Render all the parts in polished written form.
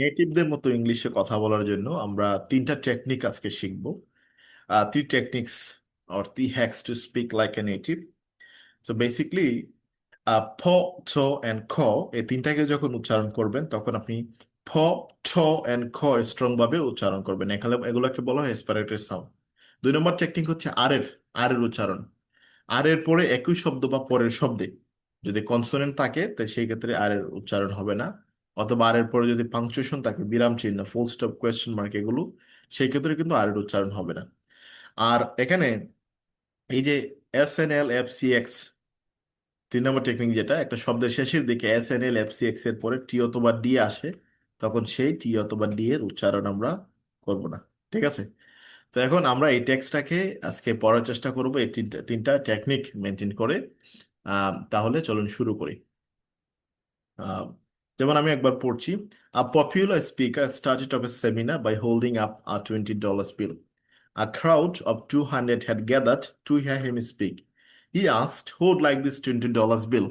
নেটিভদের মতো ইংলিশে কথা বলার জন্য আমরা তিনটা টেকনিক আজকে শিখব। Three techniques or three hacks to speak like a native. So basically ফ, ছ অ্যান্ড খ, এই তিনটাকে যখন উচ্চারণ করবেন তখন আপনি ফ, ছ অ্যান্ড খ স্ট্রং ভাবে উচ্চারণ করবেন। এখানে এগুলোকে বলা হয় এসপারেটরি সাউন্ড। 2 নম্বর টেকনিক হচ্ছে আর এর উচ্চারণ। আর এর পরে একই শব্দ বা পরের শব্দে যদি কনসোনেন্ট থাকে তো সেই ক্ষেত্রে আর এর উচ্চারণ হবে না, অথবা আর এর পরে যদি পাংচুয়েশন থাকে, বিরাম চিহ্ন, ফুল স্টপ, কোয়েশ্চেন মার্ক, এগুলো, সেই ক্ষেত্রে কিন্তু আর এর উচ্চারণ হবে না। আর এখানে এই যে SNL FCX, 3 নম্বর টেকনিক, যেটা একটা শব্দের শেষের দিকে SNL FCX এর পরে টি অথবা ডি আসে, তখন সেই টি অথবা ডি এর উচ্চারণ আমরা করব না। ঠিক আছে? তো এখন আমরা এই টেক্সটটাকে আজকে পড়ার চেষ্টা করব এই তিনটা তিনটা টেকনিক মেনটেন করে। তাহলে চলুন শুরু করি। আহ, যেমন আমি একবার পড়ছি। A popular speaker started off a seminar by holding up a $20 bill. A crowd of 200 had gathered to hear him speak. He asked, who would like this $20 bill?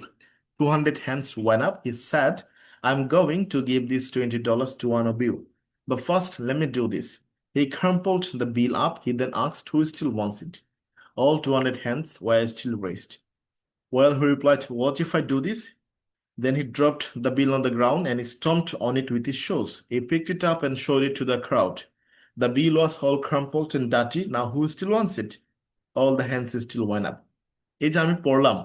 200 hands went up. He said, I'm going to give this $20 to one of you. But first, let me do this. He crumpled the bill up. He then asked, who still wants it? All 200 hands were still raised. Well, he replied, what if I do this? Then he dropped the bill on the ground and he stomped on it with his shoes. He picked it up and showed it to the crowd. The bill was all crumpled and dirty. Now who still wants it? All the hands still went up. এই যে আমি পড়লাম,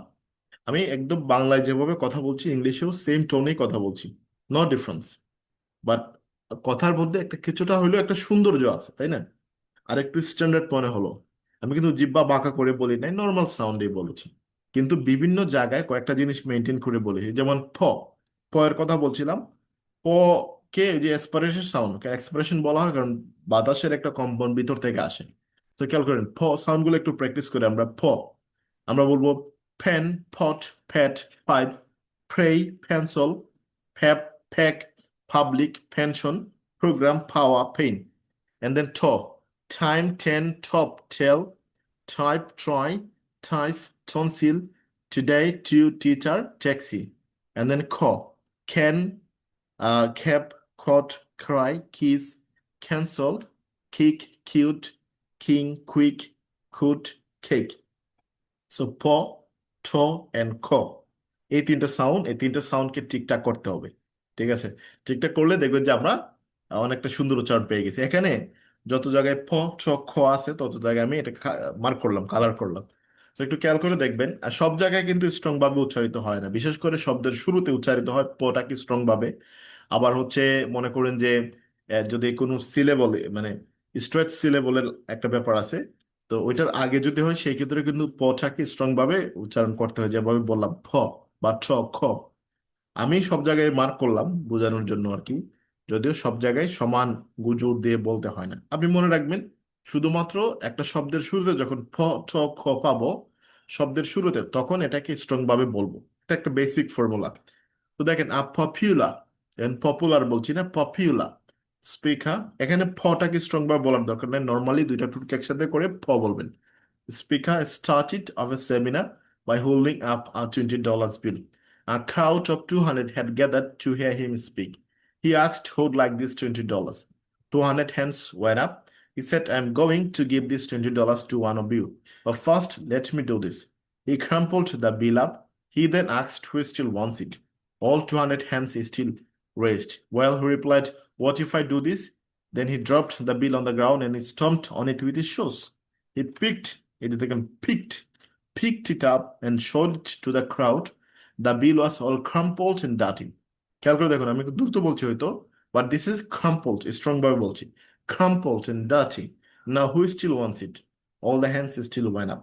আমি একদম বাংলায় যেভাবে কথা বলছি ইংলিশেও সেম টোনেই কথা বলছি। No difference. বাট কথার মধ্যে একটা কিছুটা হইলেও একটা সৌন্দর্য আছে, তাই না? আর একটু স্ট্যান্ডার্ড মনে হলো। আমি কিন্তু জিহ্বা বাঁকা করে বলি নাই, নর্মাল সাউন্ডে বলেছি। কিন্তু বিভিন্ন জায়গায় কয়েকটা জিনিস মেনটেন করে বলেছি, যেমন প এর কথা বলছিলাম। প কে যে এক্সপারেশন সাউন্ড, এক্সপ্রেশন বলা হয় কারণ বাতাসের একটা কম্পন ভিতর থেকে আসে। তো খেয়াল করেন, সাউন্ডগুলো একটু প্র্যাকটিস করে আমরা আমরা বলবো fan, pot, fat, pipe, pray, pencil, ফ্যাপ, ফ্যাক, পাবলিক, পেনশন, প্রোগ্রাম, পাওয়া, pain. And then time, ten, top, tell, type, try, ties, tonsil, today, to, teacher, taxi. And then can, cap, caught, cry, kiss, cancel, kick, cute, king, quick, could, cake. So ঠ and এই তিনটা সাউন্ডকে ঠিকঠাক করতে হবে। ঠিক আছে? ঠিকঠাক করলে দেখবেন যে আমরা অনেকটা সুন্দর উচ্চারণ পেয়ে গেছি। এখানে যত জায়গায় ছ, খ আছে তত জায়গায় আমি এটা মার্ক করলাম, কালার করলাম। তো একটু খেয়াল করে দেখবেন, আর সব জায়গায় কিন্তু স্ট্রং ভাবে উচ্চারিত হয় না, বিশেষ করে শব্দের শুরুতে উচ্চারিত হয় পটা কি স্ট্রং ভাবে। আবার হচ্ছে, মনে করেন যে যদি কোনো সিলেবলে মানে স্ট্রেচ সিলেবলের একটা ব্যাপার আছে, তো ওইটার আগে যদি হয় সেই ক্ষেত্রে কিন্তু পটাকে স্ট্রং ভাবে উচ্চারণ করতে হয়, যেভাবে বললাম বা খ। আমি সব জায়গায় মার্ক করলাম বোঝানোর জন্য আর কি, যদিও সব জায়গায় সমান গুজুর দিয়ে বলতে হয় না। আপনি মনে রাখবেন, শুধুমাত্র একটা শব্দের শুরুতে যখন খ পাবো শব্দের শুরুতে, তখন এটাকে স্ট্রং ভাবে বলবো। এটা একটা বেসিক ফর্মুলা। তো দেখেন, পপুলার, পপুলার বলছি না, পপুলার স্পিকার। এখানে ফটাকে স্ট্রং ভাবে বলার দরকার নেই, নর্মালি দুইটা টুটকি একসাথে করে বলবেন। Speaker started of a seminar by holding up a $20 bill. A crowd of 200 had gathered to hear him speak. He asked who'd like this $20. 200 hands went up. He said, I'm going to give this $20 to one of you. But first, let me do this. He crumpled the bill up. He then asked who still wants it. All 200 hands still raised. Well, he replied, what if I do this? Then he dropped the bill on the ground and he stomped on it with his shoes. He picked it up and showed it to the crowd. The bill was all crumpled and dirty. খেয়াল করে দেখুন, আমি একটু দ্রুত বলছি হয়তো, but this is crumpled, strong ভাবে বলছি। Crumpled and dirty. Now who still wants it? All the hands still went up.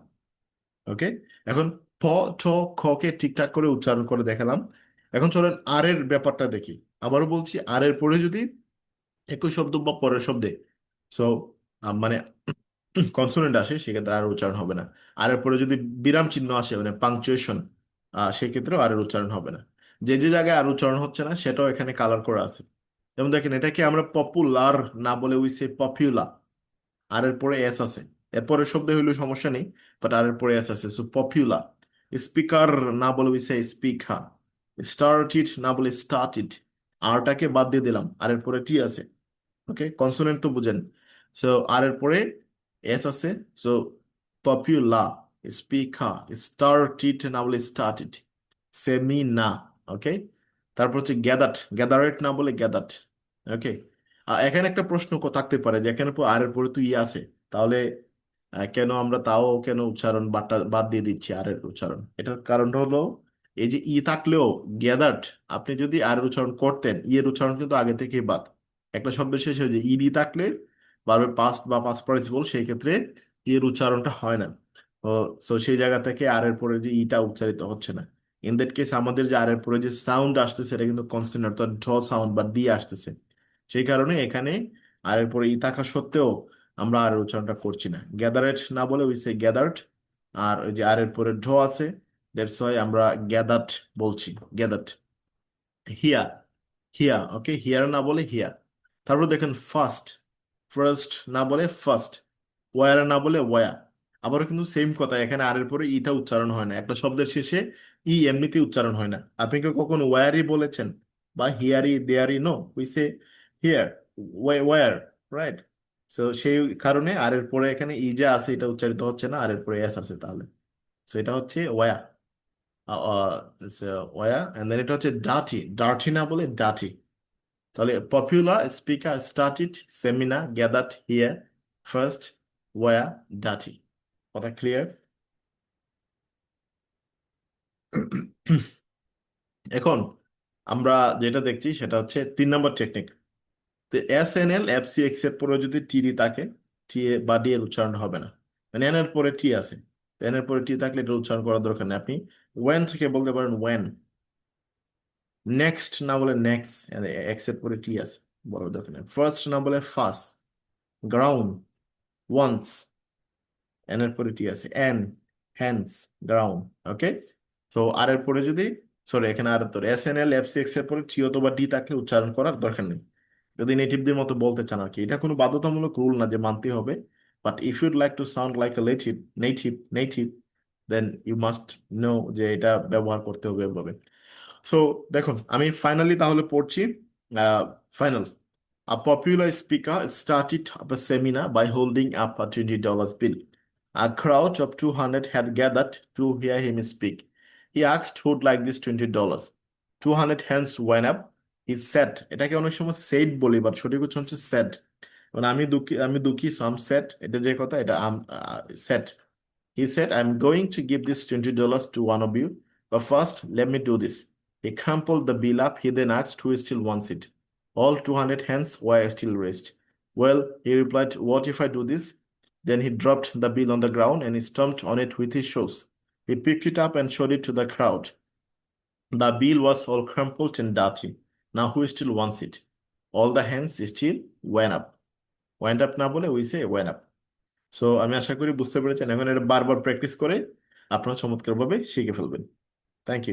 ওকে? এখন প, ঠ, খ কে ঠিকঠাক করে উচ্চারণ করে দেখালাম। এখন চলেন আর এর ব্যাপারটা দেখি। আবারও বলছি, আর এর পরে যদি একই শব্দ বা পরের শব্দে, সো মানে কনসোনেন্ট আসে, সেক্ষেত্রে আর উচ্চারণ হবে না। আর এরপরে যদি বিরাম চিহ্ন আসে মানে পাংচুয়েশন, সেক্ষেত্রেও আর এর উচ্চারণ হবে না। যে যে জায়গায় আর উচ্চারণ হচ্ছে না সেটাও এখানে কালার করা আছে। যেমন দেখেন, এটাকে আমরা পপুলার না বলে উইসে পপুলার। আর এর পরে এস আছে, এরপরে শব্দ হইলেও সমস্যা নেই, বাট আর এর পরে এস আছে, সো পপুলার। স্পিকার না বলে উইসে স্পিকার। স্টার্টেড না বলে স্টার্টেড। আরটাকে বাদ দিয়ে দিলাম, আর এর পরে টি আছে। ওকে, কনসোনেন্ট তো বুঝেন। সো আর এর পরে এস আছে। সো পপুলা, স্পিকা, স্টার্টিড না বলে স্টার্টিড, সেমিনা। ওকে, তারপর হচ্ছে গ্যাদার্ড, গ্যাদারেট না বলে গ্যাদার্ড। ওকে, এখানে একটা প্রশ্ন থাকতে পারে যে এখানে আর এর পরে তো ই আছে, তাহলে কেন আমরা তাও কেন উচ্চারণ বাদটা বাদ দিয়ে দিচ্ছি আর এর উচ্চারণ? এটার কারণটা হলো এই যে ই থাকলেও গ্যাদার্ড, আপনি যদি আর এর উচ্চারণ করতেন, ই এর উচ্চারণ কিন্তু আগে থেকেই বাদ। একটা শব্দের শেষে যে ইডি থাকলে বারবার পাস্ট বা পাস্ট পার্টিসিপল, সেই ক্ষেত্রে ই এর উচ্চারণটা হয় না। ও, সো সেই জায়গা থেকে আর এর পরে যে ইটা উচ্চারিত হচ্ছে না। ইন দ্যাট কেস আমাদের যে আর এর পরে যে সাউন্ড আসতেছে এটা কিন্তু কনসোনেন্ট, অর্থাৎ ঢ সাউন্ড বা ডি আসতেছে। সেই কারণে এখানে আর এর পরে ই থাকা সত্ত্বেও আমরা আর এর উচ্চারণটা করছি না, গ্যাদারেট না বলে উই সে গ্যাদার্ড। আর ওই যে আর এর পরে ঢ আছে, দ্যাটস ওয়াই আমরা গ্যাদার্ড বলছি, gathered. Here, here. Okay, here না বলে হিয়া। তারপর দেখেন ফার্স্ট, ফার্স্ট না বলে ফার্স্ট, ওয়ার না বলে ওয়া। আবারও কিন্তু সেম কথা, এখানে আর এর পরে ইটা উচ্চারণ হয় না, একটা শব্দের শেষে ই এমনিতেই উচ্চারণ হয় না। আপনি কি কখনো ওয়ারই বলেছেন বা হিয়ারি দেয়ারি? No, we say here, where, right? So সেই কারণে আর এর পরে এখানে ই যা আছে এটা উচ্চারিত হচ্ছে না, আর এর পরে এস আছে তাহলে। সো এটা হচ্ছে ওয়া, ওয়া। এন্ড দেন এটা হচ্ছে ডাটি, ডার্টি না বলে ডাটি। তাহলে popular, speaker, started, seminar, gathered, here, first, ওয়া, ডাটি। কথা ক্লিয়ার? এখন আমরা যেটা দেখছি সেটা হচ্ছে 3 নম্বর টেকনিক। তো S N L F C X এর পরে যদি টি ডি থাকে, টি এ বা ডি এর উচ্চারণ হবে না। মানে এন এর পরে টি আছে, এন এর পরে টি থাকলে এটা উচ্চারণ করার দরকার নেই। আপনি ওয়েন থেকে বলতে পারেন ওয়েন, নেক্সট না বলে নেক্সট, এক্স এর পরে টি আছে, বলার দরকার নেই। ফার্স্ট না বলে ফার্স্ট, গ্রাউন্ড, ওয়ান্স, এন এর পরে টি আছে, এন, হ্যান্ডস, গ্রাউন্ড। ওকে, তো আর এর পরে যদি, সরি এখানে আর তোর S N L F C X এর পরে টি অথবা ডি থাকলে উচ্চারণ করার দরকার নেই, যদি নেটিভদের মতো বলতে চান আর কি। এটা কোনো বাধ্যতামূলক রুল না যে মানতে হবে, but if you'd like to sound like a native, native, then you must know যে এটা ব্যবহার করতে হবে এভাবে। সো দেখুন, আমি ফাইনালি তাহলে পড়ছি। Final, a popular speaker started up a seminar by holding up a $20 bill. A crowd of 200 had gathered to hear him speak. He asked who'd like this $20. 200 hands went up. He said, এটাকে অনেক সময় said বলি, but সঠিক উচ্চারণ হচ্ছে said। মানে আমি দুঃখী, so I'm sad, এটা যে কথা, এটা said। He said, I'm going to give this $20 to one of you, but first, let me do this. He crumpled the bill up. He then asked who still wants it. All 200 hands were still raised. Well, he replied, what if I do this? Then he dropped the bill on the ground and he stomped on it with his shoes. He picked it up and showed it to the crowd. The bill was all crumpled and dirty. Now who still wants it? All the hands still went up. Went up না বলে we say went up. So আমি আশা করি বুঝতে পেরেছেন। এখন এটা বারবার practice করে আপনারা চমৎকারভাবে শিখে ফেলবেন। Thank you.